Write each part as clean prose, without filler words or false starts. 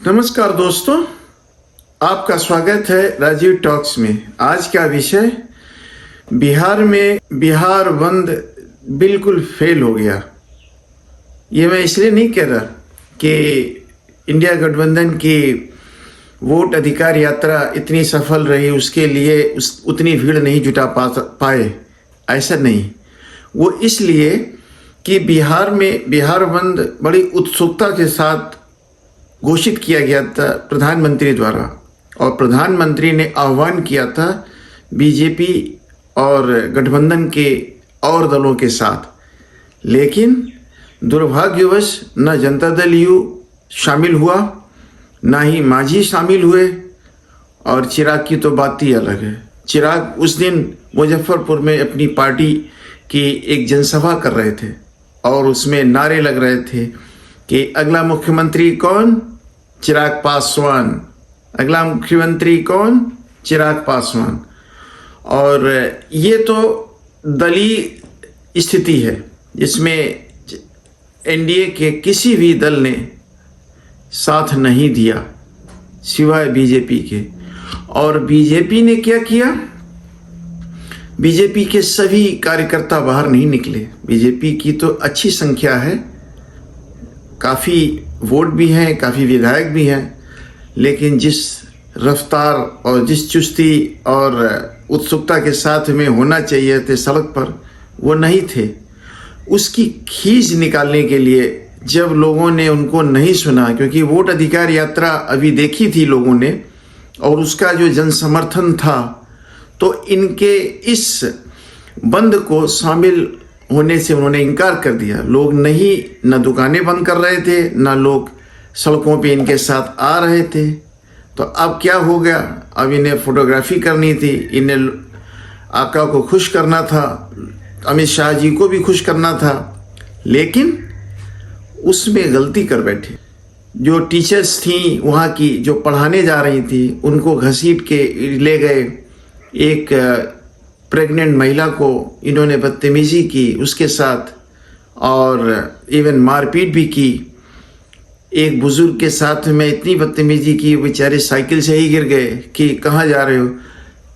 नमस्कार दोस्तों, आपका स्वागत है राजीव टॉक्स में। आज का विषय बिहार में बिहार बंद बिल्कुल फेल हो गया। ये मैं इसलिए नहीं कह रहा कि इंडिया गठबंधन की वोट अधिकार यात्रा इतनी सफल रही, उसके लिए उतनी भीड़ नहीं जुटा पाए, ऐसा नहीं। वो इसलिए कि बिहार में बिहार बंद बड़ी उत्सुकता के साथ घोषित किया गया था प्रधानमंत्री द्वारा, और प्रधानमंत्री ने आह्वान किया था बीजेपी और गठबंधन के और दलों के साथ। लेकिन दुर्भाग्यवश न जनता दल यू शामिल हुआ, ना ही मांझी शामिल हुए, और चिराग की तो बात ही अलग है। चिराग उस दिन मुजफ्फरपुर में अपनी पार्टी की एक जनसभा कर रहे थे और उसमें नारे लग रहे थे कि अगला मुख्यमंत्री कौन? चिराग पासवान। अगला मुख्यमंत्री कौन? चिराग पासवान। और ये तो दलीय स्थिति है जिसमें एनडीए के किसी भी दल ने साथ नहीं दिया सिवाय बीजेपी के। और बीजेपी ने क्या किया? बीजेपी के सभी कार्यकर्ता बाहर नहीं निकले। बीजेपी की तो अच्छी संख्या है, काफ़ी वोट भी हैं, काफ़ी विधायक भी हैं, लेकिन जिस रफ्तार और जिस चुस्ती और उत्सुकता के साथ में होना चाहिए थे सड़क पर, वो नहीं थे। उसकी खींच निकालने के लिए जब लोगों ने उनको नहीं सुना, क्योंकि वोट अधिकार यात्रा अभी देखी थी लोगों ने और उसका जो जन समर्थन था, तो इनके इस बंद को शामिल होने से उन्होंने इनकार कर दिया। लोग नहीं, न दुकानें बंद कर रहे थे, न लोग सड़कों पे इनके साथ आ रहे थे। तो अब क्या हो गया? अब इन्हें फोटोग्राफी करनी थी, इन्हें आका को खुश करना था, अमित शाह जी को भी खुश करना था, लेकिन उसमें गलती कर बैठे। जो टीचर्स थी वहाँ की, जो पढ़ाने जा रही थी, उनको घसीट के ले गए। एक प्रेग्नेंट महिला को इन्होंने बदतमीजी की उसके साथ, और इवन मारपीट भी की। एक बुजुर्ग के साथ में इतनी बदतमीजी की, बेचारे साइकिल से ही गिर गए कि कहाँ जा रहे हो।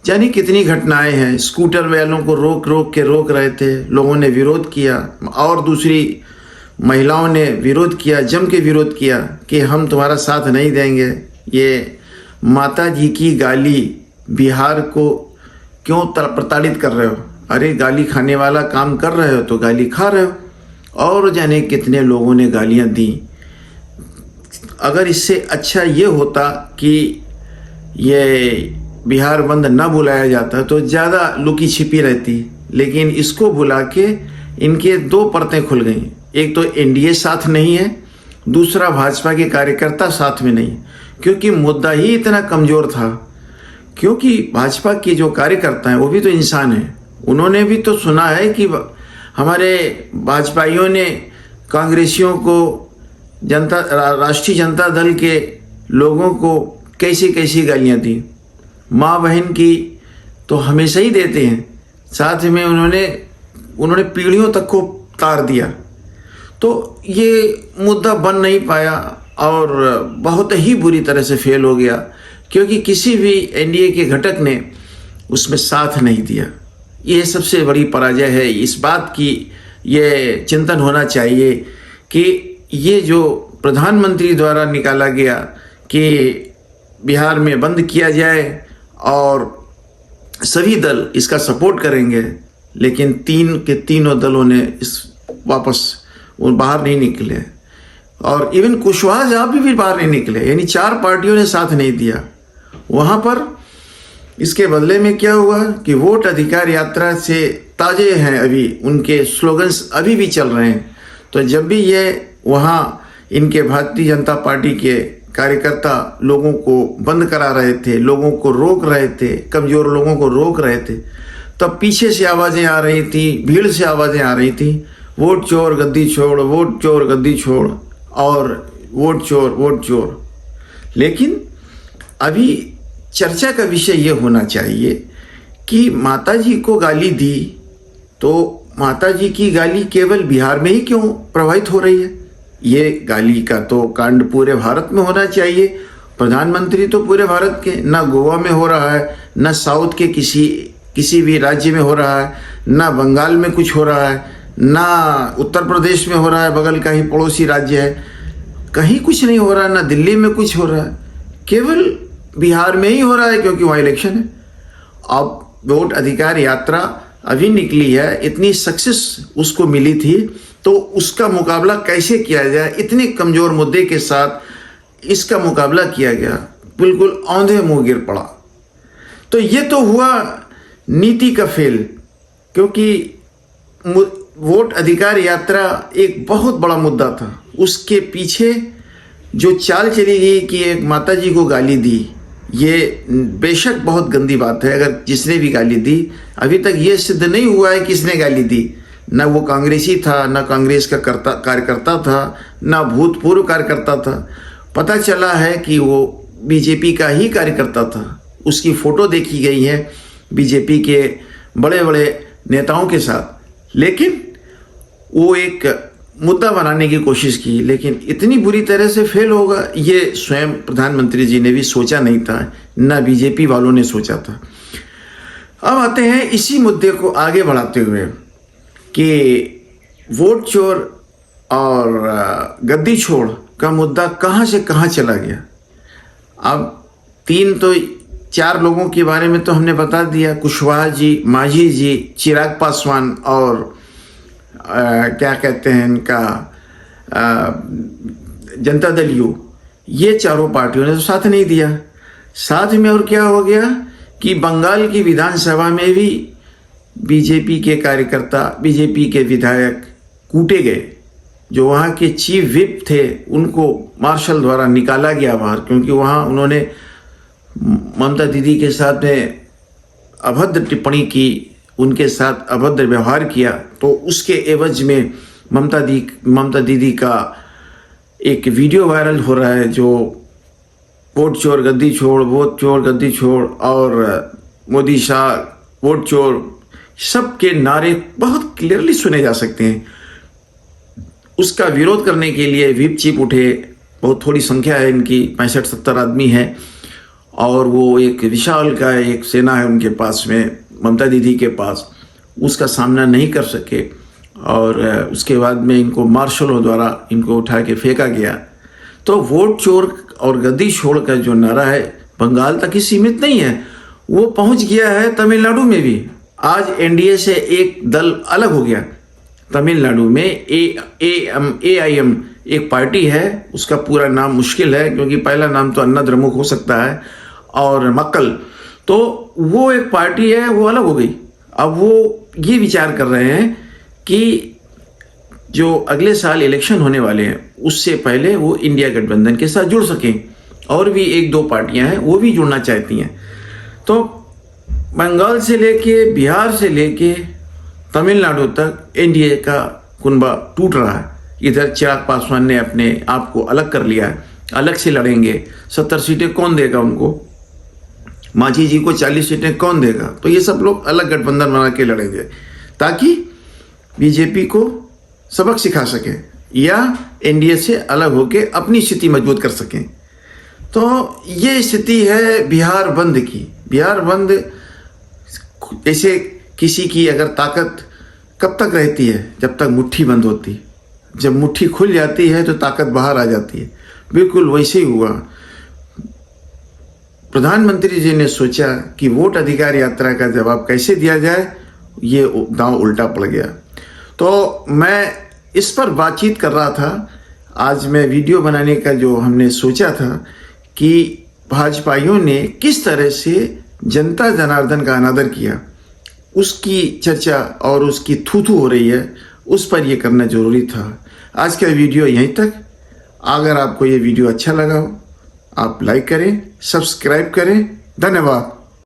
जाने कितनी घटनाएं हैं। स्कूटर वालों को रोक रहे थे, लोगों ने विरोध किया, और दूसरी महिलाओं ने विरोध किया, जम के विरोध किया कि हम तुम्हारा साथ नहीं देंगे। ये माता जी की गाली, बिहार को क्यों प्रताड़ित कर रहे हो? अरे गाली खाने वाला काम कर रहे हो तो गाली खा रहे हो। और जाने कितने लोगों ने गालियां दी। अगर इससे अच्छा ये होता कि ये बिहार बंद ना बुलाया जाता तो ज़्यादा लुकी छिपी रहती, लेकिन इसको बुला के इनके दो परतें खुल गई। एक तो एनडीए साथ नहीं है, दूसरा भाजपा के कार्यकर्ता साथ में नहीं, क्योंकि मुद्दा ही इतना कमज़ोर था। क्योंकि भाजपा के जो कार्यकर्ता हैं वो भी तो इंसान हैं। उन्होंने भी तो सुना है कि हमारे भाजपाइयों ने कांग्रेसियों को, राष्ट्रीय जनता दल के लोगों को कैसी कैसी गालियां दी। माँ बहन की तो हमेशा ही देते हैं, साथ में उन्होंने पीढ़ियों तक को तार दिया। तो ये मुद्दा बन नहीं पाया और बहुत ही बुरी तरह से फेल हो गया, क्योंकि किसी भी एनडीए के घटक ने उसमें साथ नहीं दिया। ये सबसे बड़ी पराजय है। इस बात की ये चिंतन होना चाहिए कि ये जो प्रधानमंत्री द्वारा निकाला गया कि बिहार में बंद किया जाए और सभी दल इसका सपोर्ट करेंगे, लेकिन तीनों दलों ने इस वापस वो बाहर नहीं निकले, और इवन कुशवाहा साहब भी बाहर नहीं निकले। यानी 4 पार्टियों ने साथ नहीं दिया वहाँ पर। इसके बदले में क्या हुआ कि वोट अधिकार यात्रा से ताजे हैं, अभी उनके स्लोगन्स अभी भी चल रहे हैं। तो जब भी ये वहाँ इनके भारतीय जनता पार्टी के कार्यकर्ता लोगों को बंद करा रहे थे, लोगों को रोक रहे थे, कमज़ोर लोगों को रोक रहे थे, तब पीछे से आवाज़ें आ रही थी, भीड़ से आवाज़ें आ रही थी, वोट चोर गद्दी छोड़, वोट चोर गद्दी छोड़, और वोट चोर। लेकिन अभी चर्चा का विषय ये होना चाहिए कि माताजी को गाली दी, तो माताजी की गाली केवल बिहार में ही क्यों प्रभावित हो रही है? ये गाली का तो कांड पूरे भारत में होना चाहिए। प्रधानमंत्री तो पूरे भारत के, ना गोवा में हो रहा है, ना साउथ के किसी भी राज्य में हो रहा है, ना बंगाल में कुछ हो रहा है, ना उत्तर प्रदेश में हो रहा है, बगल का ही पड़ोसी राज्य है, कहीं कुछ नहीं हो रहा, ना दिल्ली में कुछ हो रहा है, केवल बिहार में ही हो रहा है क्योंकि वहाँ इलेक्शन है। अब वोट अधिकार यात्रा अभी निकली है, इतनी सक्सेस उसको मिली थी, तो उसका मुकाबला कैसे किया जाए, इतने कमज़ोर मुद्दे के साथ इसका मुकाबला किया गया, बिल्कुल औंधे मुँह गिर पड़ा। तो ये तो हुआ नीति का फेल, क्योंकि वोट अधिकार यात्रा एक बहुत बड़ा मुद्दा था। उसके पीछे जो चाल चली गई कि एक माताजी को गाली दी, ये बेशक बहुत गंदी बात है। अगर जिसने भी गाली दी, अभी तक ये सिद्ध नहीं हुआ है किसने गाली दी, ना वो कांग्रेसी था, ना कांग्रेस का कार्यकर्ता था, ना भूतपूर्व कार्यकर्ता था। पता चला है कि वो बीजेपी का ही कार्यकर्ता था। उसकी फ़ोटो देखी गई है बीजेपी के बड़े बड़े नेताओं के साथ, लेकिन वो एक मुद्दा बनाने की कोशिश की, लेकिन इतनी बुरी तरह से फेल होगा ये स्वयं प्रधानमंत्री जी ने भी सोचा नहीं था, ना बीजेपी वालों ने सोचा था। अब आते हैं इसी मुद्दे को आगे बढ़ाते हुए कि वोट चोर और गद्दी छोड़ का मुद्दा कहाँ से कहाँ चला गया। अब 4 लोगों के बारे में तो हमने बता दिया, कुशवाहा जी, मांझी जी, चिराग पासवान और क्या कहते हैं इनका जनता दल यू, ये चारों पार्टियों ने तो साथ नहीं दिया। साथ में और क्या हो गया कि बंगाल की विधानसभा में भी बीजेपी के कार्यकर्ता, बीजेपी के विधायक कूटे गए। जो वहाँ के चीफ विप थे उनको मार्शल द्वारा निकाला गया बाहर, क्योंकि वहाँ उन्होंने ममता दीदी के साथ में अभद्र टिप्पणी की, उनके साथ अभद्र व्यवहार किया। तो उसके एवज में ममता दीदी का एक वीडियो वायरल हो रहा है, जो वोट चोर गद्दी छोड़, वोट चोर गद्दी छोड़ और मोदी शाह वोट चोर, सबके नारे बहुत क्लियरली सुने जा सकते हैं। उसका विरोध करने के लिए व्हिप चीफ उठे, बहुत थोड़ी संख्या है इनकी, 65-70 आदमी है, और वो एक विशाल का एक सेना है उनके पास में, ममता दीदी के पास, उसका सामना नहीं कर सके। और उसके बाद में इनको मार्शलों द्वारा इनको उठा के फेंका गया। तो वोट चोर और गद्दी छोड़ का जो नारा है बंगाल तक ही सीमित नहीं है, वो पहुंच गया है तमिलनाडु में भी। आज एनडीए से एक दल अलग हो गया। तमिलनाडु में AIM एक पार्टी है, उसका पूरा नाम मुश्किल है क्योंकि पहला नाम तो अन्ना द्रमुक हो सकता है, और मक्कल, तो वो एक पार्टी है, वो अलग हो गई। अब वो ये विचार कर रहे हैं कि जो अगले साल इलेक्शन होने वाले हैं उससे पहले वो इंडिया गठबंधन के साथ जुड़ सकें, और भी 1-2 पार्टियां हैं वो भी जुड़ना चाहती हैं। तो बंगाल से लेके, बिहार से लेके तमिलनाडु तक एनडीए का कुनबा टूट रहा है। इधर चिराग पासवान ने अपने आप को अलग कर लिया है, अलग से लड़ेंगे। 70 सीटें कौन देगा उनको, मांझी जी को 40 सीटें कौन देगा, तो ये सब लोग अलग गठबंधन बना के लड़ेंगे ताकि बीजेपी को सबक सिखा सके या एनडीए से अलग होके अपनी स्थिति मजबूत कर सकें। तो ये स्थिति है बिहार बंद की। बिहार बंद ऐसे किसी की अगर ताकत कब तक रहती है, जब तक मुट्ठी बंद होती। जब मुट्ठी खुल जाती है तो ताकत बाहर आ जाती है। बिल्कुल वैसे ही हुआ। प्रधानमंत्री जी ने सोचा कि वोट अधिकार यात्रा का जवाब कैसे दिया जाए, ये दांव उल्टा पड़ गया। तो मैं इस पर बातचीत कर रहा था। आज मैं वीडियो बनाने का जो हमने सोचा था कि भाजपाइयों ने किस तरह से जनता जनार्दन का अनादर किया, उसकी चर्चा और उसकी थू-थू हो रही है, उस पर यह करना जरूरी था। आज का वीडियो यहीं तक। अगर आपको ये वीडियो अच्छा लगा हो, आप लाइक करें, सब्सक्राइब करें। धन्यवाद।